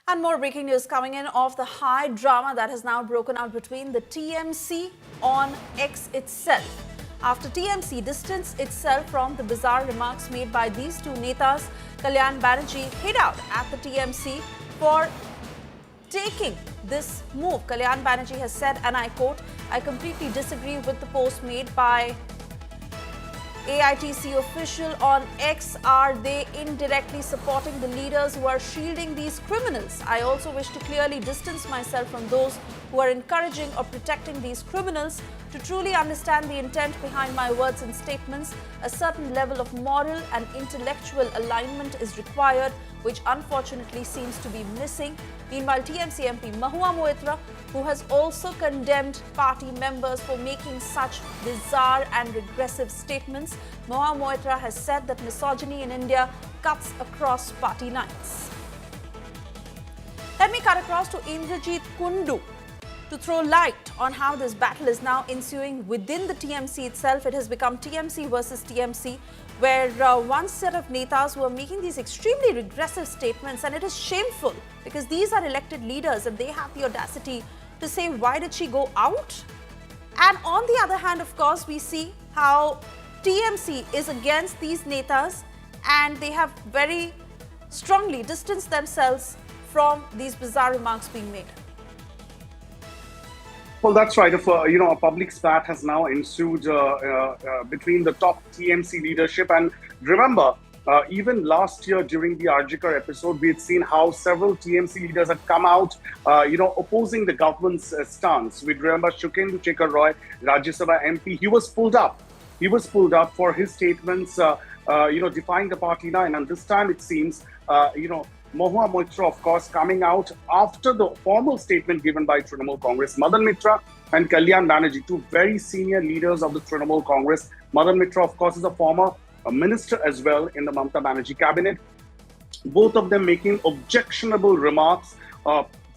And more breaking news coming in of the high drama that has now broken out between the TMC on X itself. After TMC distanced itself from the bizarre remarks made by these two netas, Kalyan Banerjee hit out at the TMC for taking this move. Kalyan Banerjee has said, and I quote, "I completely disagree with the post made by AITC official on X. Are they indirectly supporting the leaders who are shielding these criminals? I also wish to clearly distance myself from those who are encouraging or protecting these criminals. To truly understand the intent behind my words and statements, a certain level of moral and intellectual alignment is required, which unfortunately seems to be missing." Meanwhile, TMC MP Mahua Moitra, who has also condemned party members for making such bizarre and regressive statements, Mahua Moitra has said that misogyny in India cuts across party lines. Let me cut across to Indrajit Kundu to throw light on how this battle is now ensuing within the TMC itself. It has become TMC versus TMC, where one set of netas who are making these extremely regressive statements, and it is shameful because these are elected leaders and they have the audacity to say, why did she go out? And on the other hand, of course, we see how TMC is against these netas and they have very strongly distanced themselves from these bizarre remarks being made. Well, that's right. If a public spat has now ensued between the top TMC leadership, and remember, even last year during the Arjikar episode, we had seen how several TMC leaders had come out, opposing the government's stance. We remember Shukendu Shekhar Roy, Rajya Sabha MP. He was pulled up. He was pulled up for his statements, defying the party line. And this time, it seems, Mahua Moitra, of course, coming out after the formal statement given by Trinamool Congress. Madan Mitra and Kalyan Banerjee, two very senior leaders of the Trinamool Congress. Madan Mitra, of course, is a former minister as well in the Mamata Banerjee cabinet. Both of them making objectionable remarks.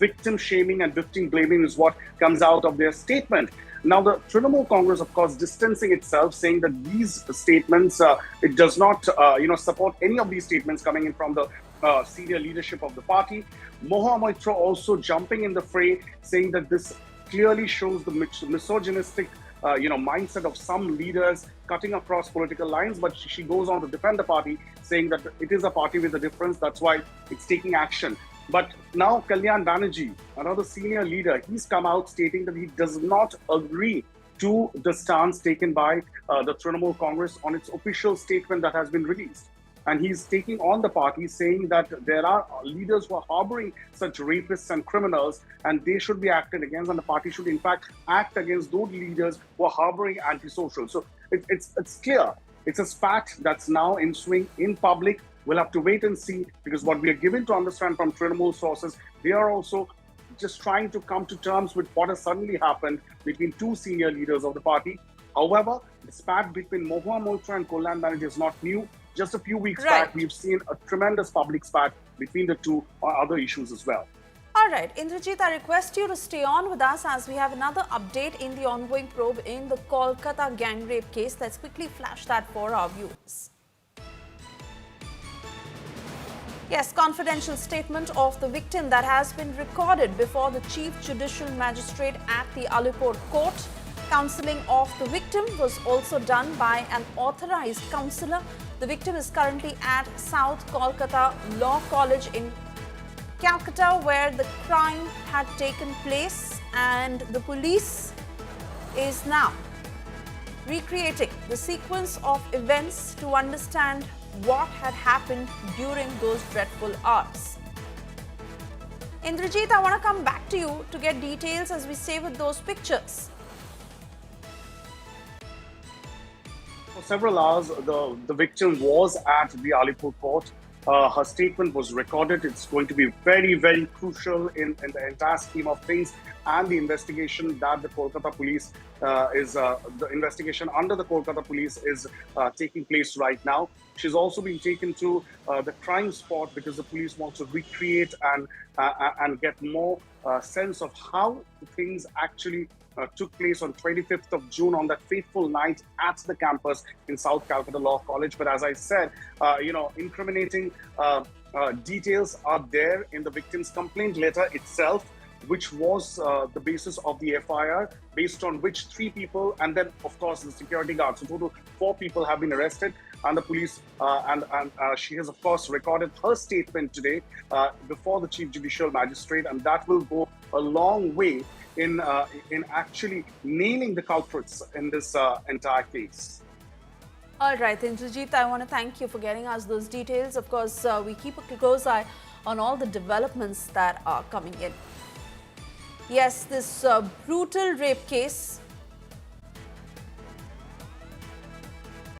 Victim shaming and victim blaming is what comes out of their statement. Now, the Trinamool Congress, of course, distancing itself, saying that these statements, it does not, support any of these statements coming in from the senior leadership of the party. Mahua Moitra also jumping in the fray, saying that this clearly shows the misogynistic, mindset of some leaders cutting across political lines. But she goes on to defend the party, saying that it is a party with a difference. That's why it's taking action. But now Kalyan Banerjee, another senior leader, he's come out stating that he does not agree to the stance taken by the Trinamool Congress on its official statement that has been released. And he's taking on the party, saying that there are leaders who are harboring such rapists and criminals, and they should be acted against, and the party should in fact act against those leaders who are harboring antisocial. So it's clear. It's a spat that's now ensuing in public. We'll have to wait and see, because what we are given to understand from Trinamool sources, they are also just trying to come to terms with what has suddenly happened between two senior leaders of the party. However, the spat between Mahua Moitra and Kalyan Banerjee is not new. Just a few weeks back, we've seen a tremendous public spat between the two on other issues as well. All right, Indrajit, I request you to stay on with us as we have another update in the ongoing probe in the Kolkata Gangrape case. Let's quickly flash that for our viewers. Yes, confidential statement of the victim that has been recorded before the Chief Judicial Magistrate at the Alipur Court. Counselling of the victim was also done by an authorized counsellor. The victim is currently at South Kolkata Law College in Calcutta, where the crime had taken place, and the police is now recreating the sequence of events to understand what had happened during those dreadful hours. Indrajit, I want to come back to you to get details as we say with those pictures. For several hours, the victim was at the Alipur court. Her statement was recorded. It's going to be very, very crucial in the entire scheme of things, and the investigation that the Kolkata police the investigation under the Kolkata police is taking place right now. She's also been taken to the crime spot because the police want to recreate and get more sense of how things actually took place on 25th of June on that fateful night at the campus in South Calcutta Law College. But as I said, incriminating details are there in the victim's complaint letter itself, which was the basis of the FIR, based on which 3 people, and then of course the security guard. So total 4 people have been arrested, and the police and she has of course recorded her statement today before the Chief Judicial Magistrate, and that will go a long way in actually nailing the culprits in this entire case. All right, Indrajit, I want to thank you for getting us those details. Of course, we keep a close eye on all the developments that are coming in. Yes, this brutal rape case